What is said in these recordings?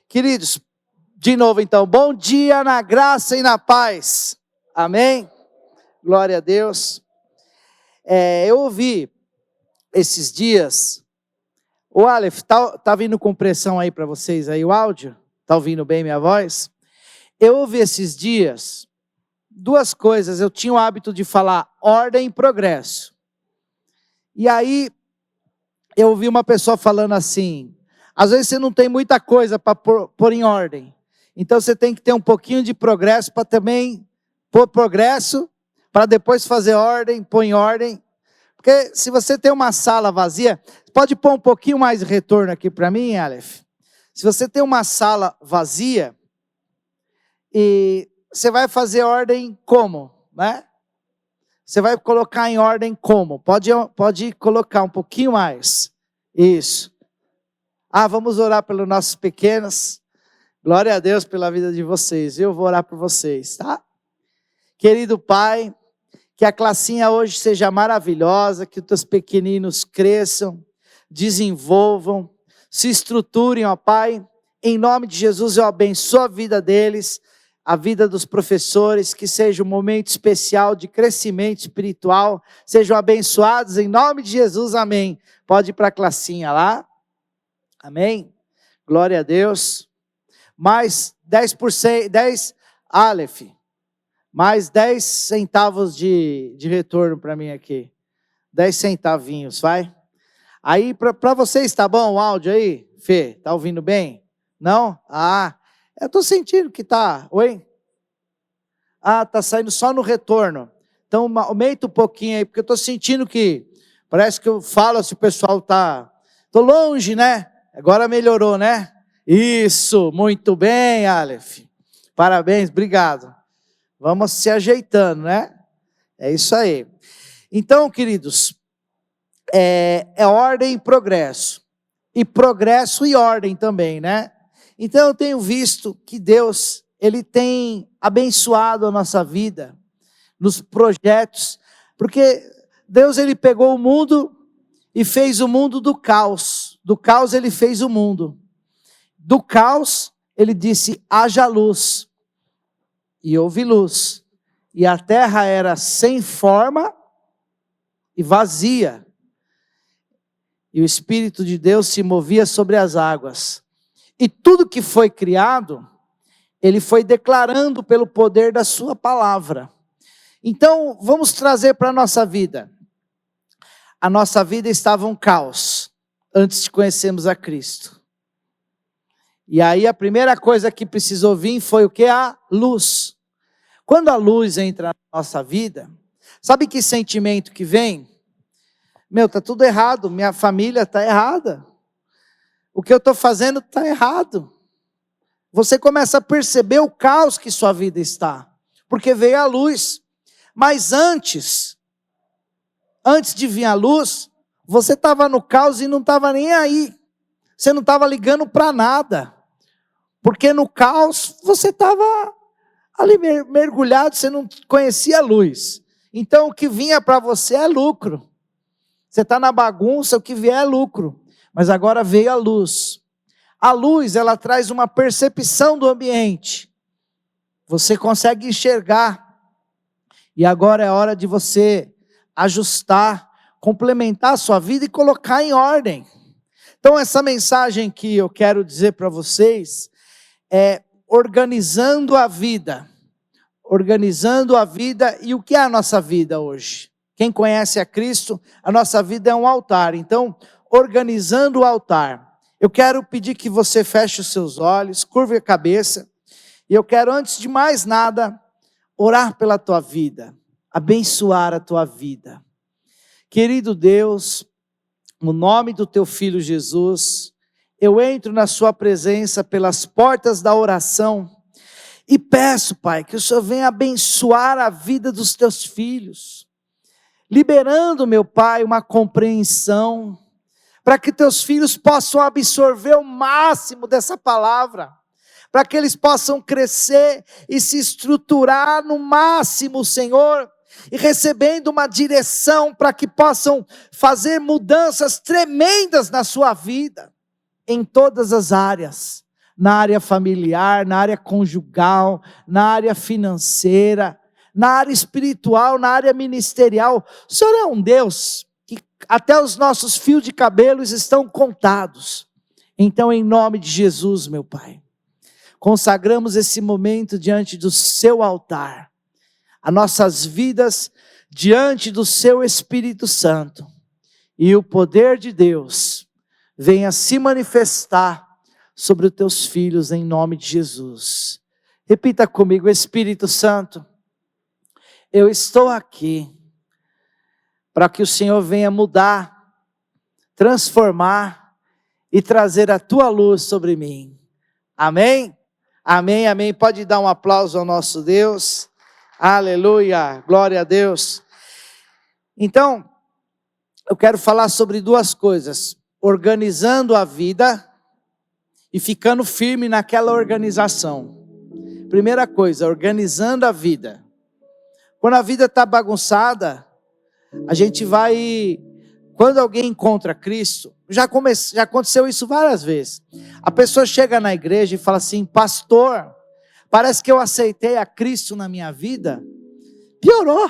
Queridos, de novo então, bom dia na graça e na paz. Amém? Glória a Deus. Eu ouvi esses dias, o Aleph, tá vindo com pressão aí para vocês aí o áudio? Tá ouvindo bem minha voz? Eu ouvi esses dias duas coisas, eu tinha o hábito de falar ordem e progresso. E aí, eu ouvi uma pessoa falando assim, às vezes você não tem muita coisa para pôr em ordem. Então você tem que ter um pouquinho de progresso para também pôr progresso, para depois fazer ordem, pôr em ordem. Porque se você tem uma sala vazia, pode pôr um pouquinho mais de retorno aqui para mim, Aleph? Se você tem uma sala vazia, e você vai fazer ordem como, né? Você vai colocar em ordem como? Pode colocar um pouquinho mais. Isso. Vamos orar pelos nossos pequenos. Glória a Deus pela vida de vocês. Eu vou orar por vocês, tá? Querido Pai, que a classinha hoje seja maravilhosa, que os teus pequeninos cresçam, desenvolvam, se estruturem, ó Pai. Em nome de Jesus eu abençoo a vida deles, a vida dos professores, que seja um momento especial de crescimento espiritual, sejam abençoados em nome de Jesus, amém. Pode ir para a classinha lá, amém, glória a Deus. Mais 10%, 10, Aleph, mais 10 centavos de retorno para mim aqui, 10 centavinhos, vai. Aí para vocês, tá bom o áudio aí, Fê, tá ouvindo bem? Não? Eu estou sentindo que tá. Oi? Tá saindo só no retorno. Então aumenta um pouquinho aí, porque eu estou sentindo que, parece que eu falo se o pessoal tô longe, né? Agora melhorou, né? Isso, muito bem, Aleph. Parabéns, obrigado. Vamos se ajeitando, né? É isso aí. Então, queridos, é ordem e progresso. E progresso e ordem também, né? Então eu tenho visto que Deus, Ele tem abençoado a nossa vida, nos projetos, porque Deus Ele pegou o mundo e fez o mundo do caos Ele fez o mundo, do caos Ele disse, haja luz, e houve luz, e a terra era sem forma e vazia, e o Espírito de Deus se movia sobre as águas, e tudo que foi criado, Ele foi declarando pelo poder da sua palavra. Então, vamos trazer para a nossa vida. A nossa vida estava um caos, antes de conhecermos a Cristo. E aí a primeira coisa que precisou vir foi o que? A luz. Quando a luz entra na nossa vida, sabe que sentimento que vem? Está tudo errado, minha família está errada. O que eu estou fazendo está errado. Você começa a perceber o caos que sua vida está, porque veio a luz. Mas antes de vir a luz, você estava no caos e não estava nem aí. Você não estava ligando para nada. Porque no caos, você estava ali mergulhado, você não conhecia a luz. Então o que vinha para você é lucro. Você está na bagunça, o que vier é lucro. Mas agora veio a luz. A luz, ela traz uma percepção do ambiente. Você consegue enxergar. E agora é hora de você ajustar, complementar a sua vida e colocar em ordem. Então essa mensagem que eu quero dizer para vocês é organizando a vida. Organizando a vida. E o que é a nossa vida hoje? Quem conhece a Cristo, a nossa vida é um altar. Então, organizando o altar. Eu quero pedir que você feche os seus olhos, curve a cabeça. E eu quero, antes de mais nada, orar pela tua vida. Abençoar a tua vida. Querido Deus, no nome do teu Filho Jesus, eu entro na sua presença pelas portas da oração. E peço, Pai, que o Senhor venha abençoar a vida dos teus filhos. Liberando, meu Pai, uma compreensão, para que teus filhos possam absorver o máximo dessa palavra, para que eles possam crescer e se estruturar no máximo, Senhor, e recebendo uma direção para que possam fazer mudanças tremendas na sua vida, em todas as áreas, na área familiar, na área conjugal, na área financeira, na área espiritual, na área ministerial. O Senhor é um Deus que até os nossos fios de cabelos estão contados. Então, em nome de Jesus, meu Pai, consagramos esse momento diante do seu altar, as nossas vidas diante do seu Espírito Santo, e o poder de Deus venha se manifestar sobre os teus filhos em nome de Jesus. Repita comigo: Espírito Santo, eu estou aqui para que o Senhor venha mudar, transformar e trazer a tua luz sobre mim. Amém? Amém, amém. Pode dar um aplauso ao nosso Deus. Aleluia, glória a Deus. Então, eu quero falar sobre duas coisas: organizando a vida e ficando firme naquela organização. Primeira coisa, organizando a vida. Quando a vida está bagunçada, a gente vai... Quando alguém encontra Cristo, já aconteceu isso várias vezes. A pessoa chega na igreja e fala assim: pastor, parece que eu aceitei a Cristo na minha vida, piorou.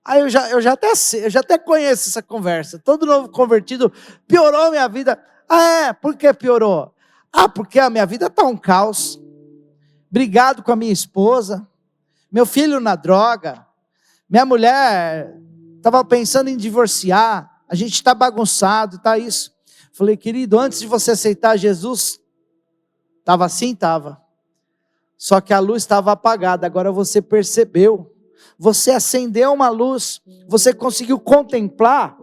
Aí eu já até conheço essa conversa. Todo novo convertido: piorou a minha vida. Ah, é? Por que piorou? Ah, porque a minha vida está um caos. Brigado com a minha esposa, meu filho na droga, minha mulher estava pensando em divorciar, a gente está bagunçado, está isso. Falei: querido, antes de você aceitar Jesus, estava assim? Estava. Só que a luz estava apagada, agora você percebeu. Você acendeu uma luz, você conseguiu contemplar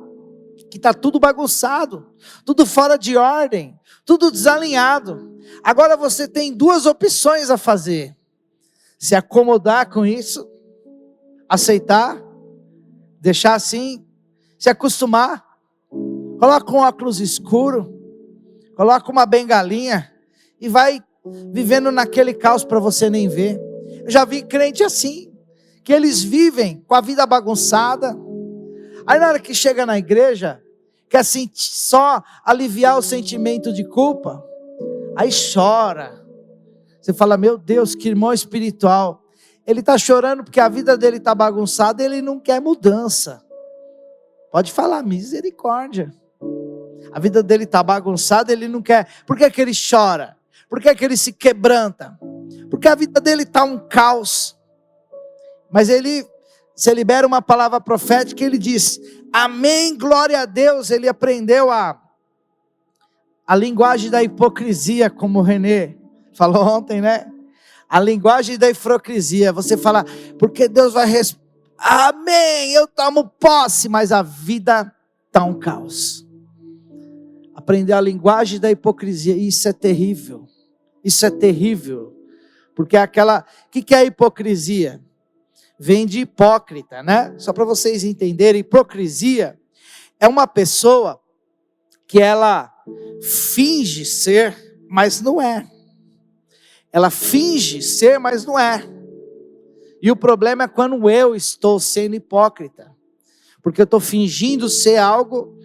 que está tudo bagunçado, tudo fora de ordem, tudo desalinhado. Agora você tem duas opções a fazer: se acomodar com isso, aceitar, deixar assim, se acostumar, coloca um óculos escuro, coloca uma bengalinha e vai vivendo naquele caos para você nem ver. Eu já vi crente assim, que eles vivem com a vida bagunçada, aí na hora que chega na igreja, quer só aliviar o sentimento de culpa, aí chora. Você fala: meu Deus, que irmão espiritual. Ele está chorando porque a vida dele está bagunçada e ele não quer mudança. Pode falar: misericórdia. A vida dele está bagunçada, ele não quer. Por que ele chora? Por que ele se quebranta? Porque a vida dele está um caos. Mas você libera uma palavra profética e ele diz: amém, glória a Deus. Ele aprendeu a linguagem da hipocrisia, como o Renê falou ontem, né? A linguagem da hipocrisia. Você fala: porque Deus vai amém, eu tomo posse, mas a vida está um caos. Aprender a linguagem da hipocrisia, isso é terrível. Isso é terrível. Porque o que é a hipocrisia? Vem de hipócrita, né? Só para vocês entenderem, hipocrisia é uma pessoa que ela finge ser, mas não é. Ela finge ser, mas não é. E o problema é quando eu estou sendo hipócrita. Porque eu estou fingindo ser algo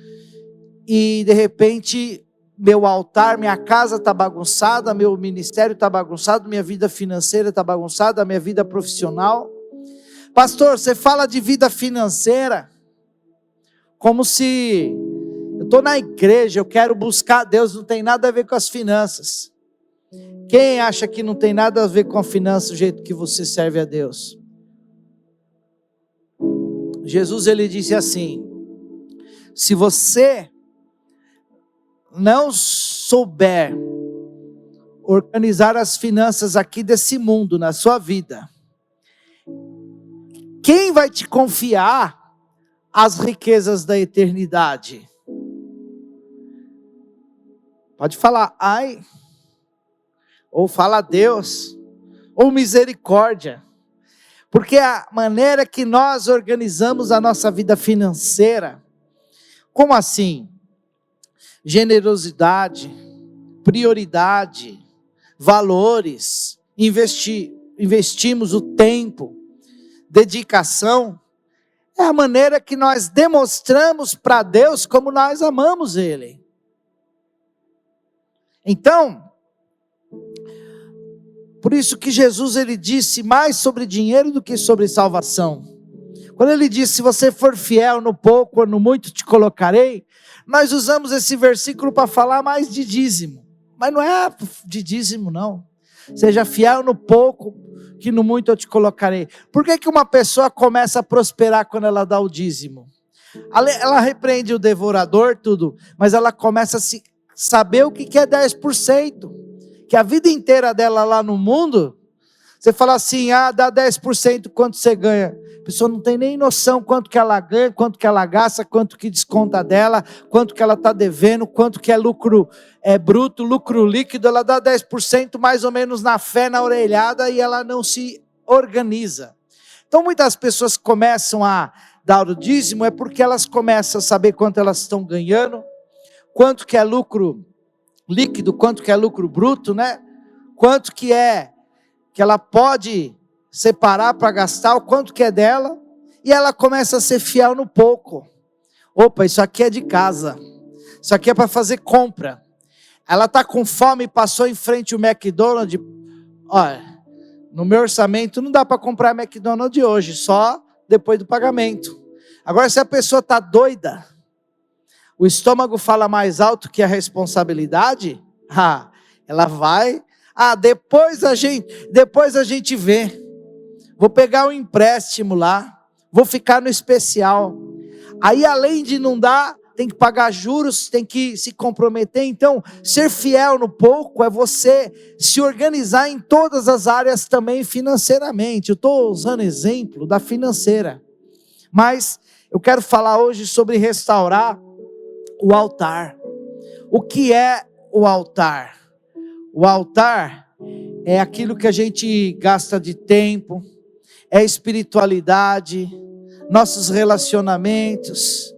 e de repente meu altar, minha casa está bagunçada, meu ministério está bagunçado, minha vida financeira está bagunçada, minha vida profissional. Pastor, você fala de vida financeira como se eu estou na igreja, eu quero buscar Deus, não tem nada a ver com as finanças. Quem acha que não tem nada a ver com a finança, o jeito que você serve a Deus? Jesus, ele disse assim: se você não souber organizar as finanças aqui desse mundo, na sua vida, quem vai te confiar as riquezas da eternidade? Pode falar ai, ou fala Deus, ou misericórdia. Porque a maneira que nós organizamos a nossa vida financeira, como assim? Generosidade, prioridade, valores, investimos o tempo, dedicação, é a maneira que nós demonstramos para Deus como nós amamos Ele. Então, Por isso que Jesus ele disse mais sobre dinheiro do que sobre salvação. Quando ele disse, se você for fiel no pouco, no muito te colocarei, nós usamos esse versículo para falar mais de dízimo. Mas não é de dízimo não. Seja fiel no pouco, que no muito eu te colocarei. Por que uma pessoa começa a prosperar quando ela dá o dízimo? Ela repreende o devorador, tudo, mas ela começa a saber o que é 10%. Que a vida inteira dela lá no mundo, você fala assim, dá 10%, quanto você ganha? A pessoa não tem nem noção quanto que ela ganha, quanto que ela gasta, quanto que desconta dela, quanto que ela está devendo, quanto que é lucro bruto, lucro líquido. Ela dá 10% mais ou menos na fé, na orelhada, e ela não se organiza. Então muitas pessoas começam a dar o dízimo, é porque elas começam a saber quanto elas estão ganhando, quanto que é lucro líquido, quanto que é lucro bruto, né? Quanto que é que ela pode separar para gastar, o quanto que é dela, e ela começa a ser fiel no pouco. Opa, isso aqui é de casa, isso aqui é para fazer compra. Ela está com fome, passou em frente ao McDonald's, olha, no meu orçamento não dá para comprar McDonald's hoje, só depois do pagamento. Agora se a pessoa está doida, o estômago fala mais alto que a responsabilidade, ela vai, depois a gente vê, vou pegar um empréstimo lá, vou ficar no especial, aí além de não dar, tem que pagar juros, tem que se comprometer. Então ser fiel no pouco é você se organizar em todas as áreas também financeiramente. Eu estou usando exemplo da financeira, mas eu quero falar hoje sobre restaurar o altar. O que é o altar? O altar é aquilo que a gente gasta de tempo, é espiritualidade, nossos relacionamentos.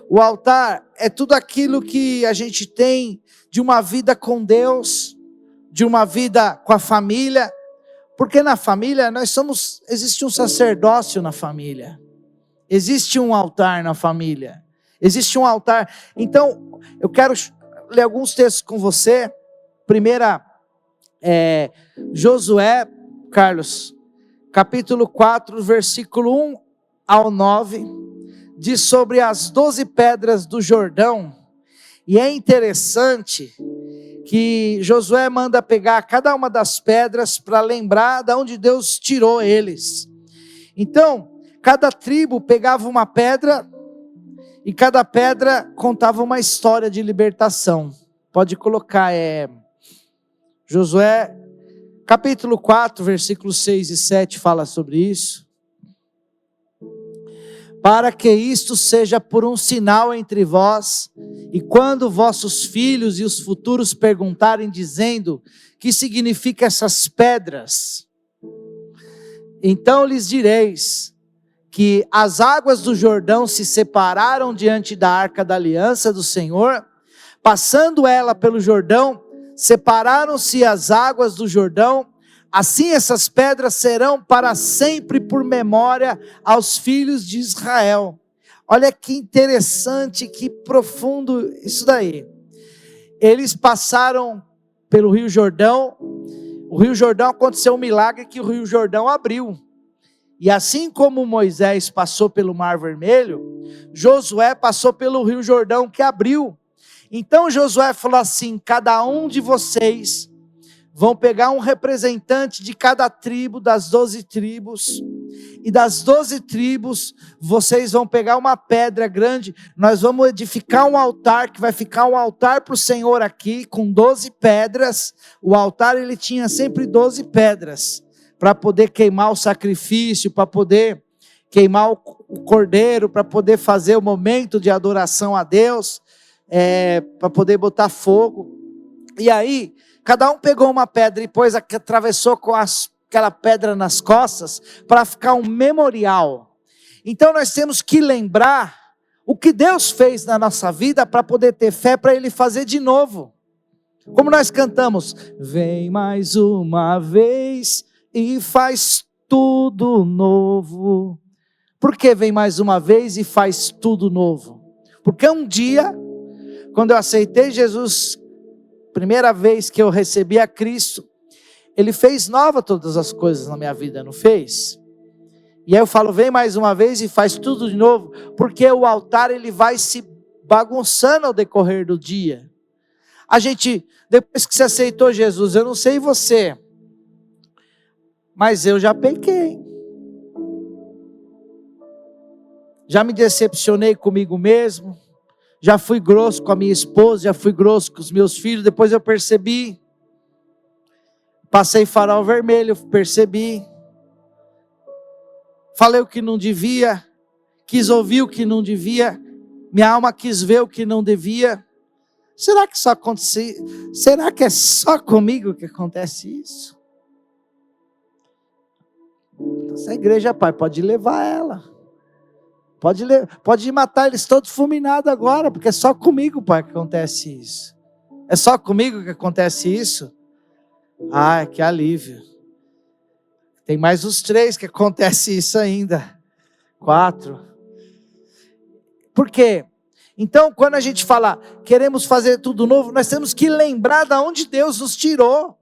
O altar é tudo aquilo que a gente tem de uma vida com Deus, de uma vida com a família, porque na família existe um sacerdócio na família, existe um altar na família, existe um altar. Então, eu quero ler alguns textos com você. Primeira, Josué, Carlos, capítulo 4, versículo 1 ao 9, diz sobre as 12 pedras do Jordão, e é interessante que Josué manda pegar cada uma das pedras para lembrar de onde Deus tirou eles. Então, cada tribo pegava uma pedra, e cada pedra contava uma história de libertação. Pode colocar, Josué, capítulo 4, versículos 6 e 7 fala sobre isso. Para que isto seja por um sinal entre vós, e quando vossos filhos e os futuros perguntarem, dizendo, que significa essas pedras? Então lhes direis, que as águas do Jordão se separaram diante da arca da aliança do Senhor, passando ela pelo Jordão, separaram-se as águas do Jordão, assim essas pedras serão para sempre por memória aos filhos de Israel. Olha que interessante, que profundo isso daí. Eles passaram pelo Rio Jordão, o Rio Jordão aconteceu um milagre que o Rio Jordão abriu. E assim como Moisés passou pelo Mar Vermelho, Josué passou pelo Rio Jordão que abriu. Então Josué falou assim, cada um de vocês vão pegar um representante de cada tribo, das 12 tribos, e das 12 tribos, vocês vão pegar uma pedra grande, nós vamos edificar um altar, que vai ficar um altar para o Senhor aqui, com 12 pedras, o altar ele tinha sempre 12 pedras, para poder queimar o sacrifício, para poder queimar o cordeiro, para poder fazer o momento de adoração a Deus, para poder botar fogo. E aí, cada um pegou uma pedra e depois atravessou com aquela pedra nas costas, para ficar um memorial. Então nós temos que lembrar o que Deus fez na nossa vida, para poder ter fé, para Ele fazer de novo. Como nós cantamos, vem mais uma vez e faz tudo novo. Por que vem mais uma vez e faz tudo novo? Porque um dia, quando eu aceitei Jesus, primeira vez que eu recebi a Cristo, Ele fez nova todas as coisas na minha vida, não fez? E aí eu falo, vem mais uma vez e faz tudo de novo, porque o altar ele vai se bagunçando ao decorrer do dia. A gente, depois que você aceitou Jesus, eu não sei você, mas eu já pequei. Já me decepcionei comigo mesmo, já fui grosso com a minha esposa, já fui grosso com os meus filhos, depois eu percebi, passei farol vermelho, percebi, falei o que não devia, quis ouvir o que não devia, minha alma quis ver o que não devia. Será que só acontece? Será que é só comigo que acontece isso? Essa igreja, pai, pode levar ela. Pode matar eles todos fulminados agora, porque é só comigo, pai, que acontece isso. É só comigo que acontece isso? Ai, que alívio. Tem mais os 3 que acontece isso ainda. 4. Por quê? Então, quando a gente fala, queremos fazer tudo novo, nós temos que lembrar de onde Deus nos tirou.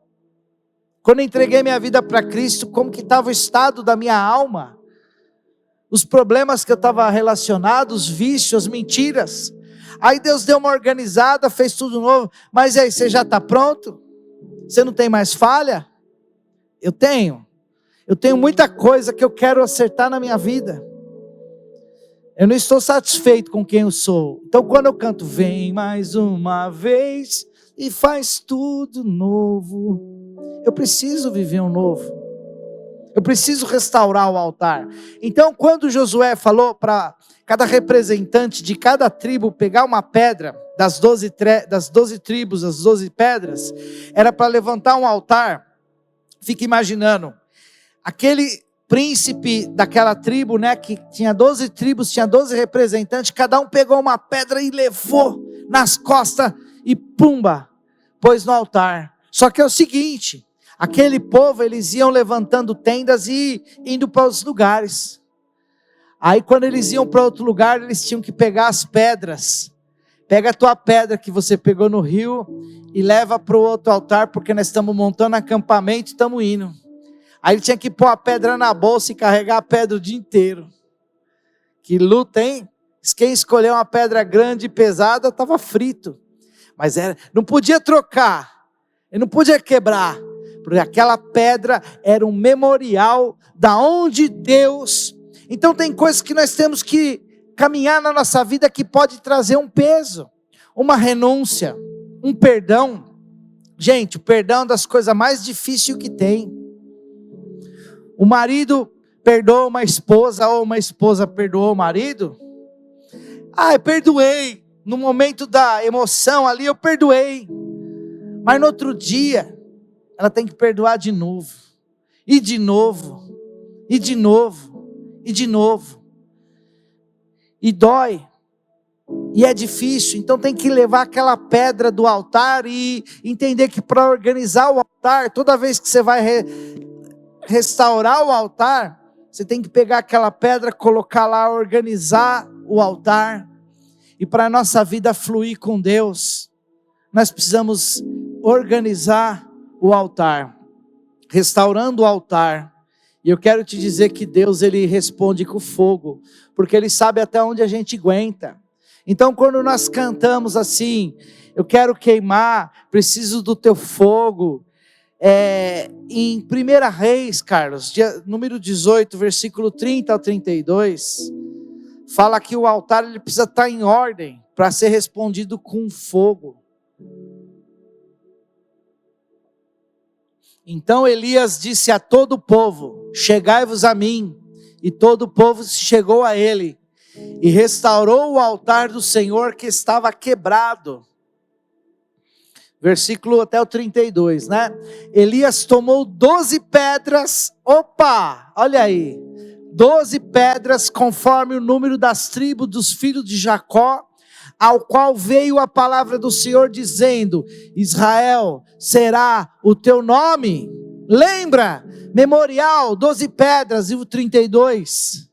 Quando eu entreguei minha vida para Cristo, como que estava o estado da minha alma? Os problemas que eu estava relacionado, os vícios, as mentiras. Aí Deus deu uma organizada, fez tudo novo. Mas aí, você já está pronto? Você não tem mais falha? Eu tenho muita coisa que eu quero acertar na minha vida. Eu não estou satisfeito com quem eu sou. Então quando eu canto, vem mais uma vez e faz tudo novo. Eu preciso viver um novo. Eu preciso restaurar o altar. Então quando Josué falou para cada representante de cada tribo pegar uma pedra, das 12 tribos, as 12 pedras, era para levantar um altar. Fica imaginando, aquele príncipe daquela tribo, né, que tinha 12 tribos, tinha 12 representantes, cada um pegou uma pedra e levou nas costas e pumba, pôs no altar. Só que é o seguinte, aquele povo, eles iam levantando tendas e indo para os lugares. Aí quando eles iam para outro lugar, eles tinham que pegar as pedras. Pega a tua pedra que você pegou no rio e leva para o outro altar, porque nós estamos montando acampamento e estamos indo. Aí ele tinha que pôr a pedra na bolsa e carregar a pedra o dia inteiro. Que luta, hein? Quem escolheu uma pedra grande e pesada estava frito. Mas não podia trocar, ele não podia quebrar, porque aquela pedra era um memorial da onde Deus. Então tem coisas que nós temos que caminhar na nossa vida que pode trazer um peso, uma renúncia, um perdão. Gente, o perdão é uma das coisas mais difíceis que tem. O marido perdoa uma esposa, ou uma esposa perdoou o marido. Eu perdoei, no momento da emoção ali eu perdoei, mas no outro dia, ela tem que perdoar de novo, e de novo, e de novo, e de novo, e dói, e é difícil. Então tem que levar aquela pedra do altar e entender que para organizar o altar, toda vez que você vai restaurar o altar, você tem que pegar aquela pedra, colocar lá, organizar o altar. E para a nossa vida fluir com Deus, nós precisamos organizar o altar, restaurando o altar. E eu quero te dizer que Deus, Ele responde com fogo, porque Ele sabe até onde a gente aguenta. Então quando nós cantamos assim, eu quero queimar, preciso do teu fogo, em 1 Reis, Carlos, número 18, versículo 30 ao 32, fala que o altar ele precisa estar em ordem, para ser respondido com fogo. Então Elias disse a todo o povo, chegai-vos a mim, e todo o povo se chegou a ele, e restaurou o altar do Senhor que estava quebrado. Versículo até o 32, né? Elias tomou 12 pedras, olha aí, 12 pedras conforme o número das tribos dos filhos de Jacó, ao qual veio a palavra do Senhor dizendo, Israel será o teu nome. Lembra? Memorial, 12 pedras, e o 32.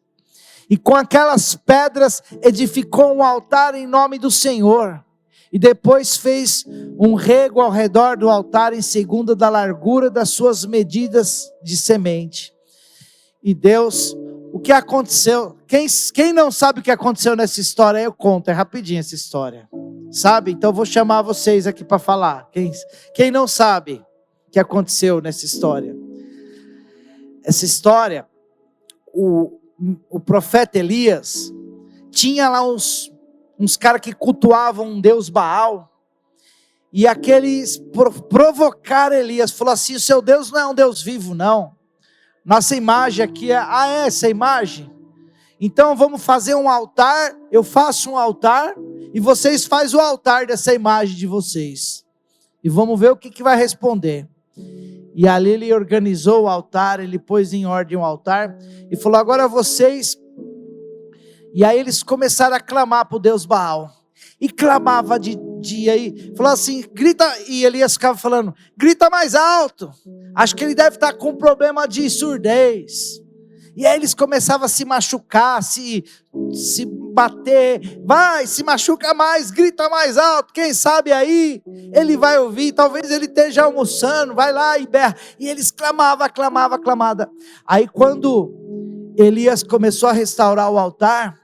E com aquelas pedras edificou um altar em nome do Senhor. E depois fez um rego ao redor do altar em segundo da largura das suas medidas de semente. E Deus, o que aconteceu? Quem não sabe o que aconteceu nessa história, eu conto, é rapidinho essa história. Sabe? Então eu vou chamar vocês aqui para falar. Quem não sabe o que aconteceu nessa história? Essa história, o profeta Elias tinha lá uns caras que cultuavam um deus Baal, e aqueles provocaram Elias, falou assim: o seu Deus não é um Deus vivo não, nossa imagem aqui é essa imagem, então vamos fazer um altar, eu faço um altar, e vocês fazem o altar dessa imagem de vocês, e vamos ver o que vai responder. E ali ele organizou o altar, ele pôs em ordem o altar, e falou: agora vocês... E aí eles começaram a clamar para o Deus Baal, e clamava de dia, e falou assim, grita, e Elias ficava falando, grita mais alto, acho que ele deve estar com problema de surdez. E aí eles começavam a se machucar, se bater, vai, se machuca mais, grita mais alto, quem sabe aí ele vai ouvir, talvez ele esteja almoçando, vai lá e berra. E eles clamavam. Aí quando Elias começou a restaurar o altar,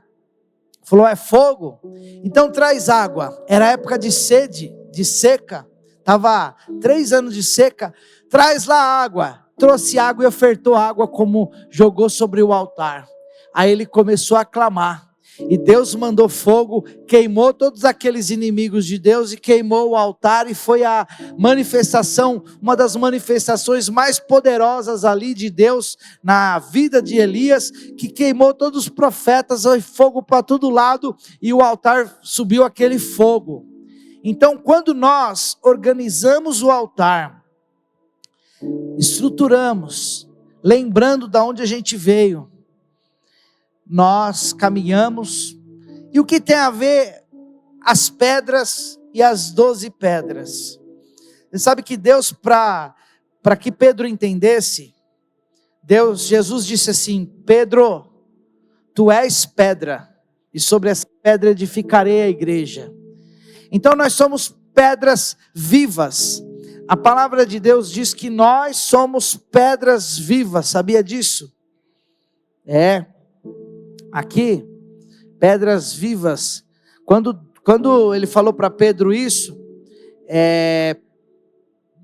falou: é fogo? Então traz água. Era época de sede, de seca, estava 3 anos de seca, traz lá água. Trouxe água e ofertou água como jogou sobre o altar. Aí ele começou a clamar, e Deus mandou fogo, queimou todos aqueles inimigos de Deus, e queimou o altar, e foi a manifestação, uma das manifestações mais poderosas ali de Deus, na vida de Elias, que queimou todos os profetas, foi fogo para todo lado, e o altar subiu aquele fogo. Então quando nós organizamos o altar, estruturamos, lembrando de onde a gente veio, nós caminhamos. E o que tem a ver as pedras e as 12 pedras? Você sabe que Deus, para que Pedro entendesse, Jesus disse assim: Pedro, tu és pedra, e sobre essa pedra edificarei a igreja. Então nós somos pedras vivas. A palavra de Deus diz que nós somos pedras vivas, sabia disso? Aqui, pedras vivas. Quando ele falou para Pedro isso,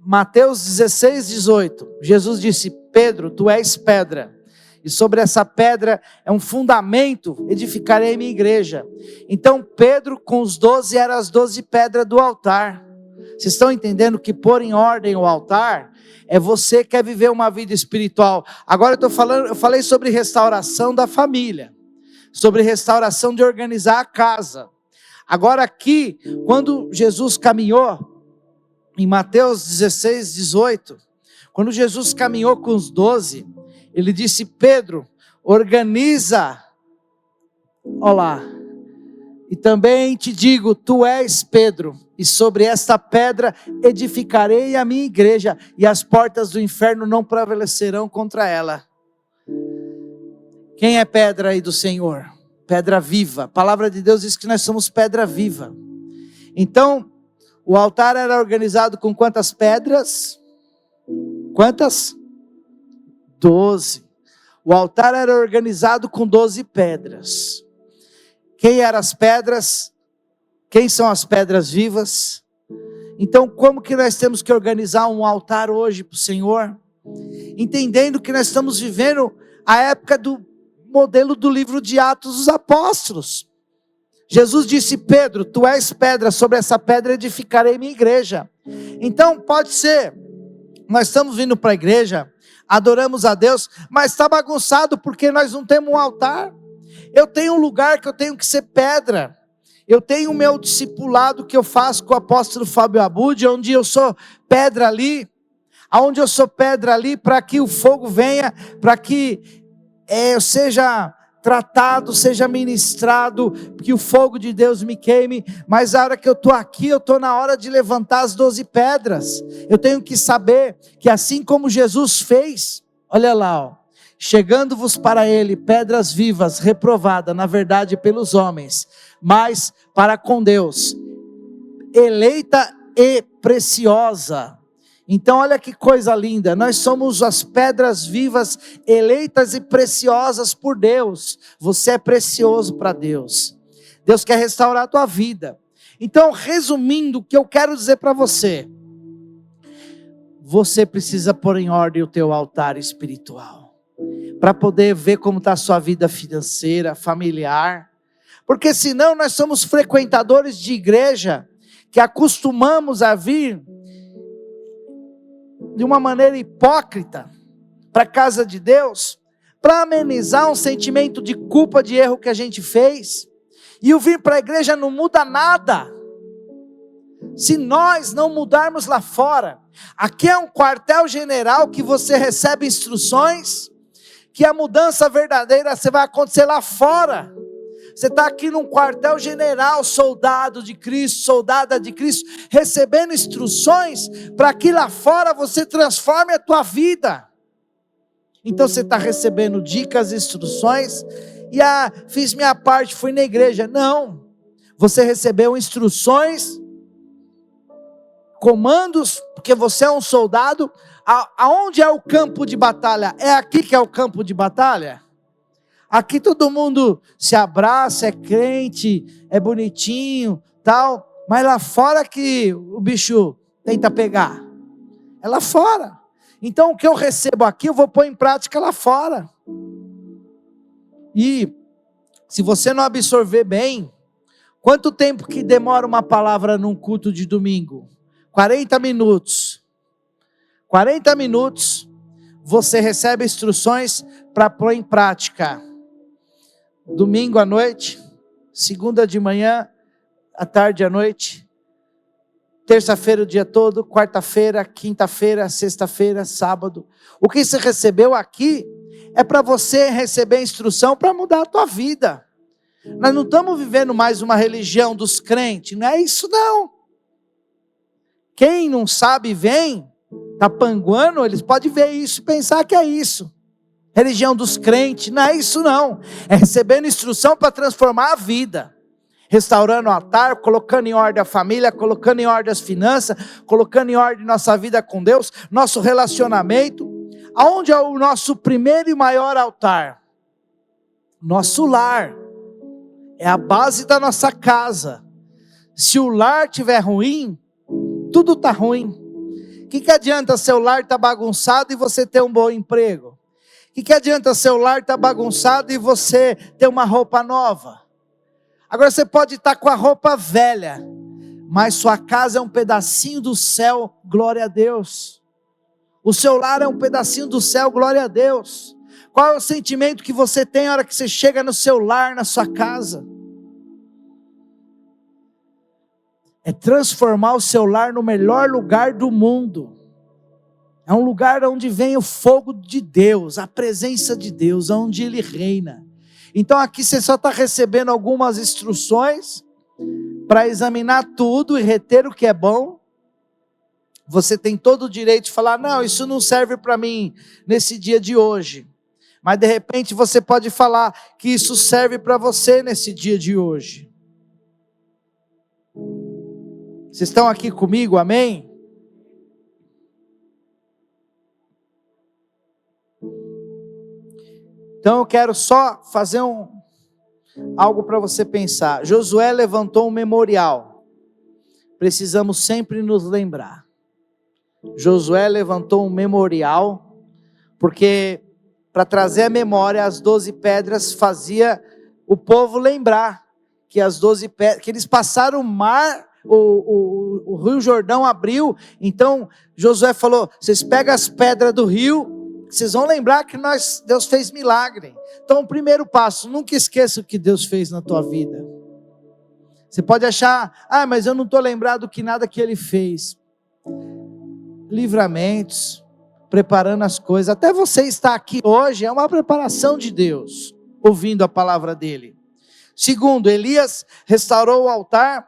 Mateus 16, 18, Jesus disse: Pedro, tu és pedra, e sobre essa pedra é um fundamento, edificarei minha igreja. Então Pedro com os 12 eram as 12 pedras do altar. Vocês estão entendendo que pôr em ordem o altar é você que quer viver uma vida espiritual. Agora eu falei sobre restauração da família, sobre restauração de organizar a casa. Agora aqui, quando Jesus caminhou, em Mateus 16, 18, quando Jesus caminhou com os 12, ele disse: Pedro, organiza, olá, e também te digo, tu és Pedro, e sobre esta pedra edificarei a minha igreja, e as portas do inferno não prevalecerão contra ela. Quem é pedra aí do Senhor? Pedra viva. A palavra de Deus diz que nós somos pedra viva. Então, o altar era organizado com quantas pedras? Quantas? 12. O altar era organizado com 12 pedras. Quem eram as pedras? Quem são as pedras vivas? Então, como que nós temos que organizar um altar hoje para o Senhor? Entendendo que nós estamos vivendo a época do modelo do livro de Atos dos Apóstolos. Jesus disse: Pedro, tu és pedra, sobre essa pedra edificarei minha igreja. Então pode ser, nós estamos vindo para a igreja, adoramos a Deus, mas está bagunçado porque nós não temos um altar. Eu tenho um lugar que eu tenho que ser pedra. Eu tenho o meu discipulado que eu faço com o apóstolo Fábio Abud, onde eu sou pedra ali, aonde eu sou pedra ali, para que o fogo venha, para que eu seja tratado, seja ministrado, que o fogo de Deus me queime. Mas a hora que eu estou aqui, eu estou na hora de levantar as 12 pedras. Eu tenho que saber que assim como Jesus fez, olha lá, chegando-vos para ele pedras vivas, reprovadas na verdade pelos homens, mas para com Deus eleita e preciosa. Então olha que coisa linda, nós somos as pedras vivas, eleitas e preciosas por Deus. Você é precioso para Deus. Deus quer restaurar a tua vida. Então, resumindo, o que eu quero dizer para você, você precisa pôr em ordem o teu altar espiritual, para poder ver como está a sua vida financeira, familiar, porque senão nós somos frequentadores de igreja, que acostumamos a vir de uma maneira hipócrita para a casa de Deus, para amenizar um sentimento de culpa, de erro que a gente fez, e o vir para a igreja não muda nada, se nós não mudarmos lá fora. Aqui é um quartel-general que você recebe instruções, que a mudança verdadeira você vai acontecer lá fora. Você está aqui num quartel-general, soldado de Cristo, soldada de Cristo, recebendo instruções para que lá fora você transforme a tua vida. Então você está recebendo dicas, instruções, e fiz minha parte, fui na igreja. Não, você recebeu instruções, comandos, porque você é um soldado. Aonde é o campo de batalha? É aqui que é o campo de batalha? Aqui todo mundo se abraça, é crente, é bonitinho, tal, mas lá fora que o bicho tenta pegar, é lá fora. Então o que eu recebo aqui, eu vou pôr em prática lá fora. E se você não absorver bem, quanto tempo que demora uma palavra num culto de domingo? 40 minutos. 40 minutos, você recebe instruções para pôr em prática. Domingo à noite, segunda de manhã, à tarde à noite, terça-feira o dia todo, quarta-feira, quinta-feira, sexta-feira, sábado. O que você recebeu aqui é para você receber instrução para mudar a tua vida. Nós não estamos vivendo mais uma religião dos crentes, não é isso não. Quem não sabe vem, está panguando, eles podem ver isso e pensar que é isso. Religião dos crentes, não é isso não. É recebendo instrução para transformar a vida. Restaurando o altar, colocando em ordem a família, colocando em ordem as finanças, colocando em ordem nossa vida com Deus, nosso relacionamento. Aonde é o nosso primeiro e maior altar? Nosso lar. É a base da nossa casa. Se o lar estiver ruim, tudo está ruim. O que adianta seu lar estar bagunçado e você ter um bom emprego? O que adianta seu lar estar bagunçado e você ter uma roupa nova? Agora você pode estar com a roupa velha, mas sua casa é um pedacinho do céu, glória a Deus. O seu lar é um pedacinho do céu, glória a Deus. Qual é o sentimento que você tem na hora que você chega no seu lar, na sua casa? É transformar o seu lar no melhor lugar do mundo. É um lugar onde vem o fogo de Deus, a presença de Deus, onde Ele reina. Então aqui você só está recebendo algumas instruções para examinar tudo e reter o que é bom. Você tem todo o direito de falar, não, isso não serve para mim nesse dia de hoje. Mas de repente você pode falar que isso serve para você nesse dia de hoje. Vocês estão aqui comigo, amém? Então eu quero só fazer algo para você pensar. Josué levantou um memorial. Precisamos sempre nos lembrar. Josué levantou um memorial, porque para trazer a memória, as 12 pedras fazia o povo lembrar que as 12 pedras, que eles passaram o mar, o rio Jordão abriu. Então Josué falou, vocês pegam as pedras do rio, vocês vão lembrar que Deus fez milagre. Então o primeiro passo, nunca esqueça o que Deus fez na tua vida. Você pode achar, mas eu não estou lembrado que nada que Ele fez. Livramentos, preparando as coisas, até você estar aqui hoje é uma preparação de Deus, ouvindo a palavra dEle. Segundo, Elias restaurou o altar,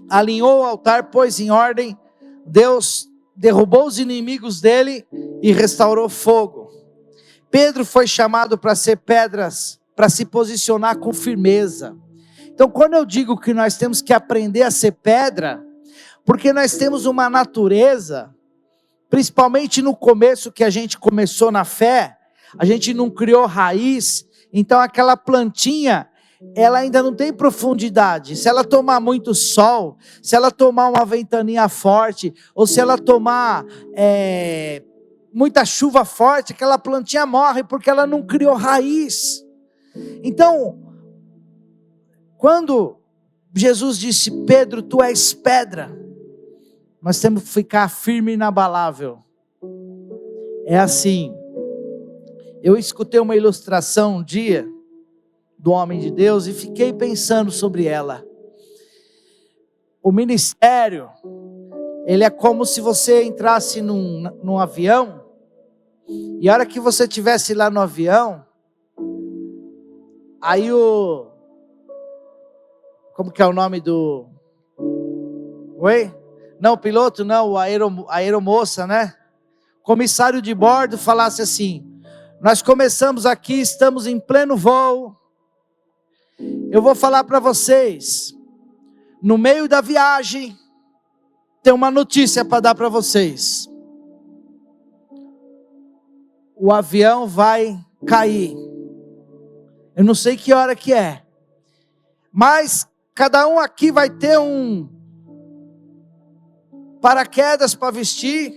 alinhou o altar, pôs em ordem, Deus derrubou os inimigos dele e restaurou fogo. Pedro foi chamado para ser pedras, para se posicionar com firmeza. Então quando eu digo que nós temos que aprender a ser pedra, Porque nós temos uma natureza, principalmente no começo que a gente começou na fé, a gente não criou raiz, então aquela plantinha, ela ainda não tem profundidade. Se ela tomar muito sol, se ela tomar uma ventania forte, ou se ela tomar muita chuva forte, aquela plantinha morre, porque ela não criou raiz. Então, quando Jesus disse, Pedro, tu és pedra, nós temos que ficar firme e inabalável. É assim, eu escutei uma ilustração um dia, do homem de Deus, e fiquei pensando sobre ela. O ministério, ele é como se você entrasse num avião, e a hora que você estivesse lá no avião, aí como que é o nome do... Oi? Não, o piloto não, a aeromoça, né? Comissário de bordo falasse assim, nós começamos aqui, estamos em pleno voo, eu vou falar para vocês, no meio da viagem, tem uma notícia para dar para vocês. O avião vai cair. Eu não sei que hora que é, mas cada um aqui vai ter um paraquedas para vestir.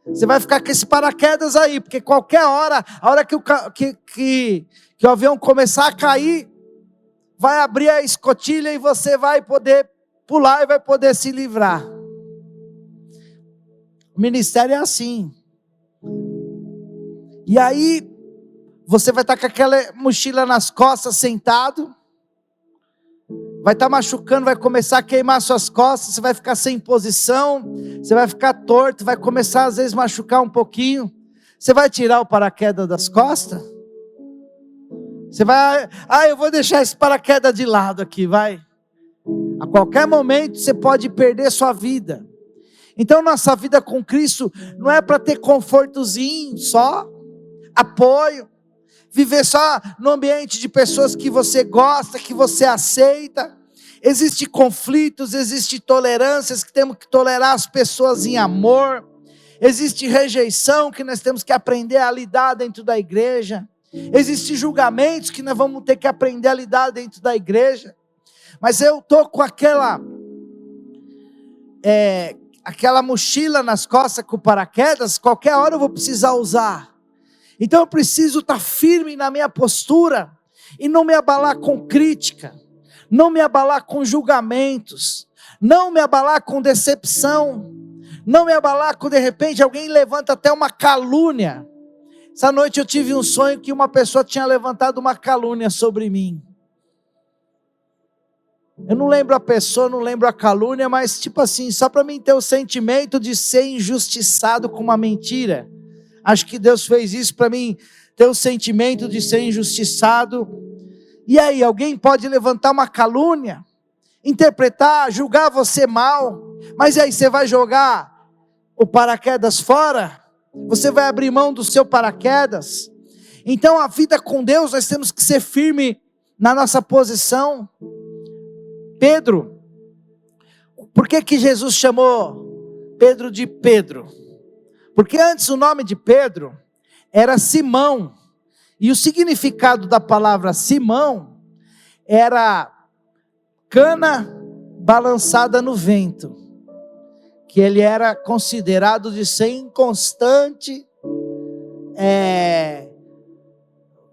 Você vai ficar com esse paraquedas aí, porque qualquer hora, a hora que o avião começar a cair, vai abrir a escotilha e você vai poder pular e vai poder se livrar. O ministério é assim. E aí, você vai estar com aquela mochila nas costas, sentado, vai estar machucando, vai começar a queimar suas costas, você vai ficar sem posição, você vai ficar torto, vai começar às vezes a machucar um pouquinho. Você vai tirar o paraquedas das costas? Você vai, eu vou deixar esse paraquedas de lado aqui, vai. A qualquer momento você pode perder sua vida. Então nossa vida com Cristo não é para ter confortozinho só, apoio, viver só no ambiente de pessoas que você gosta, que você aceita. Existem conflitos, existem tolerâncias, que temos que tolerar as pessoas em amor. Existe rejeição que nós temos que aprender a lidar dentro da igreja. Existem julgamentos que nós vamos ter que aprender a lidar dentro da igreja. Mas eu estou com aquela mochila nas costas com paraquedas, qualquer hora eu vou precisar usar. Então eu preciso estar firme na minha postura e não me abalar com crítica, não me abalar com julgamentos, não me abalar com decepção, não me abalar com de repente alguém levanta até uma calúnia. Essa noite eu tive um sonho que uma pessoa tinha levantado uma calúnia sobre mim. Eu não lembro a pessoa, não lembro a calúnia, mas tipo assim, só para mim ter o sentimento de ser injustiçado com uma mentira. Acho que Deus fez isso para mim ter o sentimento de ser injustiçado. E aí, alguém pode levantar uma calúnia, interpretar, julgar você mal, mas aí você vai jogar o paraquedas fora? Você vai abrir mão do seu paraquedas? Então a vida com Deus, nós temos que ser firme na nossa posição. Pedro, por que Jesus chamou Pedro de Pedro? Porque antes o nome de Pedro era Simão, e o significado da palavra Simão era cana balançada no vento, que ele era considerado de ser inconstante,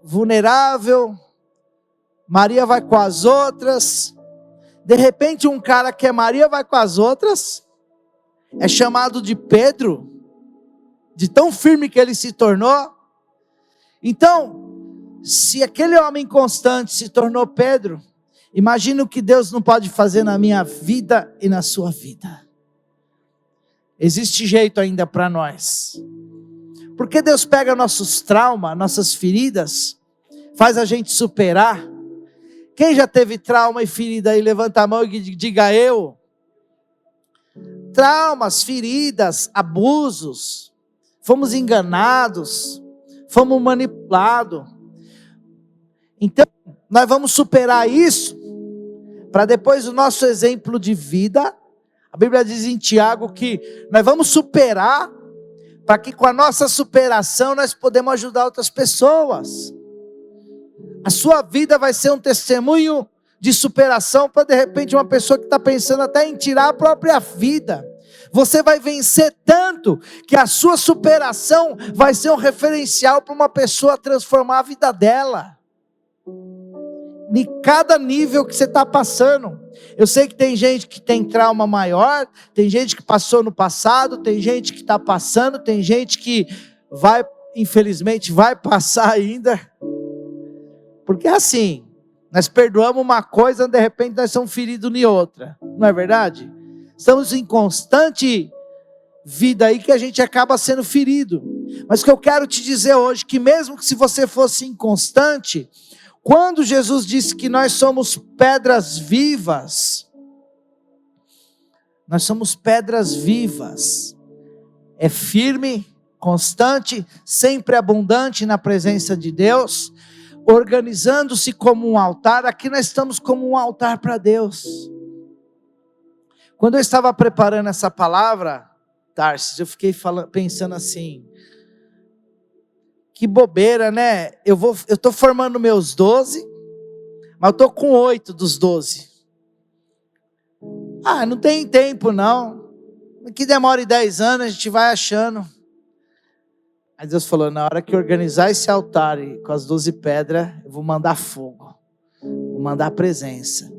vulnerável. Maria vai com as outras. De repente um cara que é Maria vai com as outras, é chamado de Pedro, de tão firme que ele se tornou. Então, se aquele homem constante se tornou Pedro, imagina o que Deus não pode fazer na minha vida e na sua vida. Existe jeito ainda para nós. Porque Deus pega nossos traumas, nossas feridas, faz a gente superar. Quem já teve trauma e ferida aí, levanta a mão e diga eu. Traumas, feridas, abusos, fomos enganados, fomos manipulados. Então, nós vamos superar isso, para depois o nosso exemplo de vida, A Bíblia diz em Tiago que nós vamos superar, para que com a nossa superação nós podemos ajudar outras pessoas. A sua vida vai ser um testemunho de superação para de repente uma pessoa que está pensando até em tirar a própria vida. Você vai vencer tanto que a sua superação vai ser um referencial para uma pessoa transformar a vida dela. De cada nível que você está passando. Eu sei que tem gente que tem trauma maior, tem gente que passou no passado, tem gente que está passando, tem gente que vai, infelizmente, vai passar ainda. Porque é assim, nós perdoamos uma coisa, de repente nós somos feridos em outra. Não é verdade? Estamos em constante vida aí que a gente acaba sendo ferido. Mas o que eu quero te dizer hoje, que mesmo que se você fosse inconstante, quando Jesus disse que nós somos pedras vivas, nós somos pedras vivas, é firme, constante, sempre abundante na presença de Deus, organizando-se como um altar. Aqui nós estamos como um altar para Deus. Quando eu estava preparando essa palavra, Tarsis, eu fiquei pensando assim, que bobeira, né? Eu estou formando meus 12, mas eu estou com 8 dos 12. Não tem tempo não, que demore 10 anos, a gente vai achando. Aí Deus falou, na hora que organizar esse altar e com as 12 pedras, eu vou mandar fogo, vou mandar presença.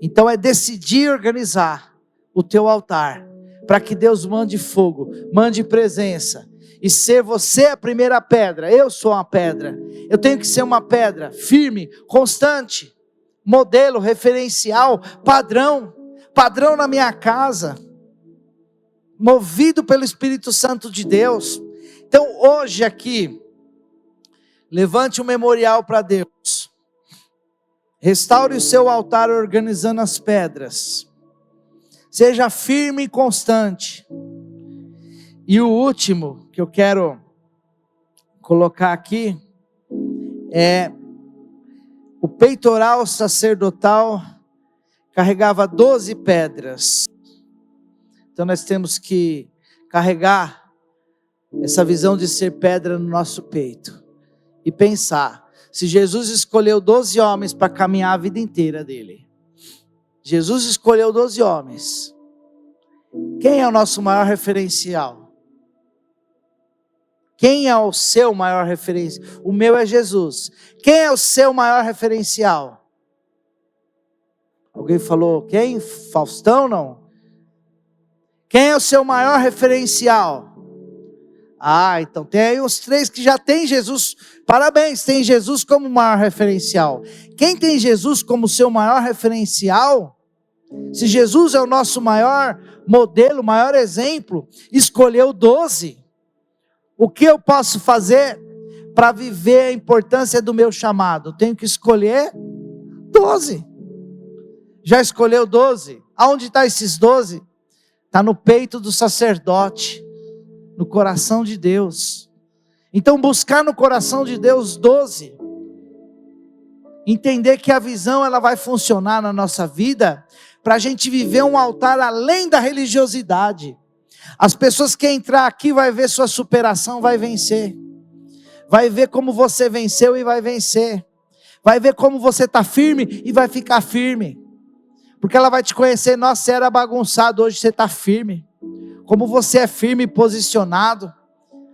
Então é decidir organizar o teu altar, para que Deus mande fogo, mande presença, e ser você a primeira pedra. Eu sou uma pedra, eu tenho que ser uma pedra firme, constante, modelo, referencial, padrão na minha casa, movido pelo Espírito Santo de Deus. Então hoje aqui, levante um memorial para Deus, restaure o seu altar organizando as pedras, seja firme e constante. E o último que eu quero colocar aqui é o peitoral sacerdotal carregava 12 pedras. Então nós temos que carregar essa visão de ser pedra no nosso peito e pensar, se Jesus escolheu 12 homens para caminhar a vida inteira dele, Jesus escolheu 12 homens, quem é o nosso maior referencial? Quem é o seu maior referencial? O meu é Jesus. Quem é o seu maior referencial? Alguém falou, quem? Faustão, não? Quem é o seu maior referencial? Então tem aí uns 3 que já tem Jesus. Parabéns, tem Jesus como maior referencial. Quem tem Jesus como seu maior referencial? Se Jesus é o nosso maior modelo, maior exemplo, escolheu 12. O que eu posso fazer para viver a importância do meu chamado? Tenho que escolher 12. Já escolheu 12? Aonde está esses 12? Está no peito do sacerdote, no coração de Deus. Então buscar no coração de Deus 12. Entender que a visão ela vai funcionar na nossa vida para a gente viver um altar além da religiosidade. As pessoas que entrar aqui vai ver sua superação, vai vencer. Vai ver como você venceu e vai vencer. Vai ver como você está firme e vai ficar firme. Porque ela vai te conhecer, nossa, você era bagunçado, hoje você está firme. Como você é firme e posicionado,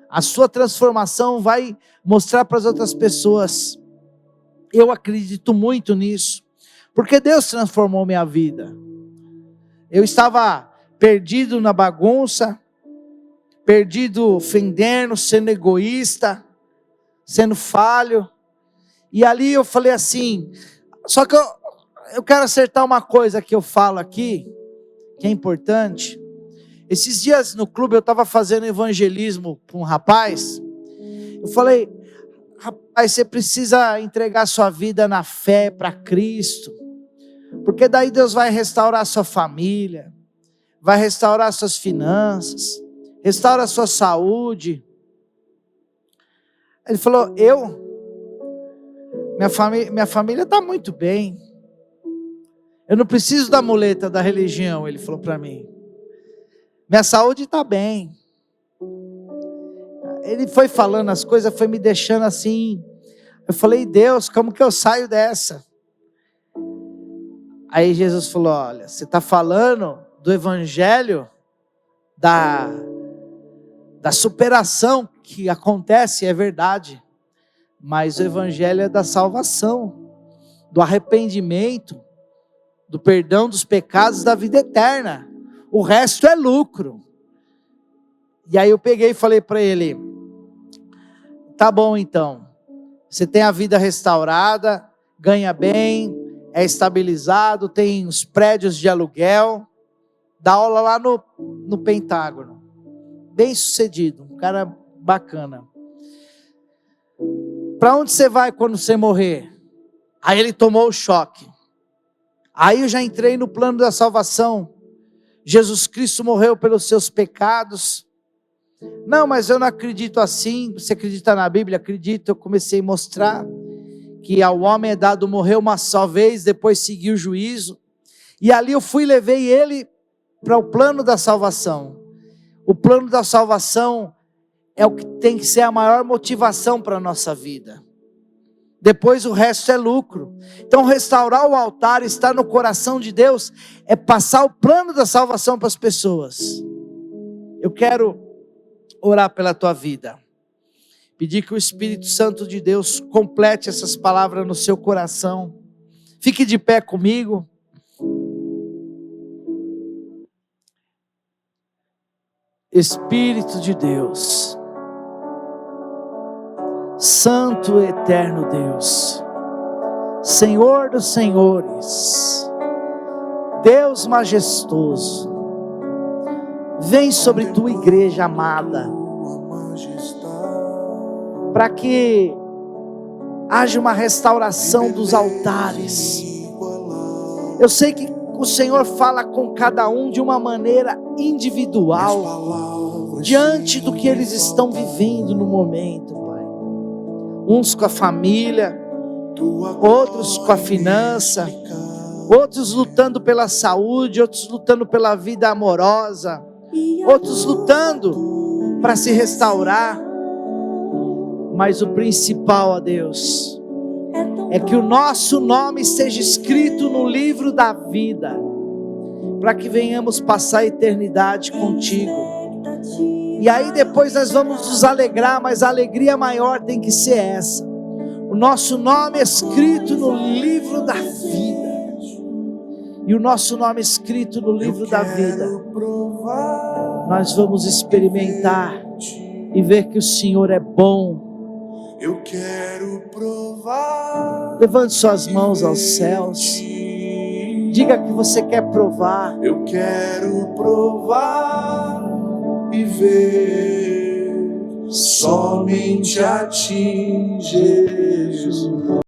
a sua transformação vai mostrar para as outras pessoas. Eu acredito muito nisso, porque Deus transformou minha vida. Eu estava perdido na bagunça, perdido ofendendo, sendo egoísta, sendo falho, e ali eu falei assim, só que eu quero acertar uma coisa que eu falo aqui, que é importante. Esses dias no clube eu estava fazendo evangelismo para um rapaz, eu falei, rapaz, você precisa entregar sua vida na fé para Cristo, porque daí Deus vai restaurar sua família, vai restaurar suas finanças, restaura a sua saúde. Ele falou, minha família está muito bem, eu não preciso da muleta da religião, ele falou para mim. Minha saúde está bem. Ele foi falando as coisas, foi me deixando assim. Eu falei, Deus, como que eu saio dessa? Aí Jesus falou, olha, você está falando do evangelho da superação que acontece, é verdade. Mas o evangelho é da salvação, do arrependimento, do perdão dos pecados, da vida eterna. O resto é lucro. E aí eu peguei e falei para ele, tá bom então, você tem a vida restaurada, ganha bem, é estabilizado, tem os prédios de aluguel, dá aula lá no Pentágono, bem sucedido, um cara bacana. Para onde você vai quando você morrer? Aí ele tomou o choque. Aí eu já entrei no plano da salvação. Jesus Cristo morreu pelos seus pecados. Não, mas eu não acredito assim. Você acredita na Bíblia? Acredito. Eu comecei a mostrar que ao homem é dado morrer uma só vez, depois seguir o juízo. E ali eu levei ele para o plano da salvação. O plano da salvação é o que tem que ser a maior motivação para a nossa vida. Depois o resto é lucro. Então restaurar o altar, estar no coração de Deus, é passar o plano da salvação para as pessoas. Eu quero orar pela tua vida. Pedir que o Espírito Santo de Deus complete essas palavras no seu coração. Fique de pé comigo. Espírito de Deus, Santo e eterno Deus, Senhor dos senhores, Deus majestoso, vem sobre tua igreja amada, para que haja uma restauração dos altares. Eu sei que o Senhor fala com cada um de uma maneira individual, diante do que eles estão vivendo no momento, Pai. Uns com a família, outros com a finança, outros lutando pela saúde, outros lutando pela vida amorosa, outros lutando para se restaurar. Mas o principal, ó Deus, é que o nosso nome seja escrito no livro da vida, para que venhamos passar a eternidade contigo. E aí depois nós vamos nos alegrar, mas a alegria maior tem que ser essa: o nosso nome é escrito no livro da vida. E o nosso nome escrito no livro da vida, nós vamos experimentar e ver que o Senhor é bom. Eu quero provar. Levante suas mãos aos céus. Diga que você quer provar. Eu quero provar e ver somente a ti, Jesus.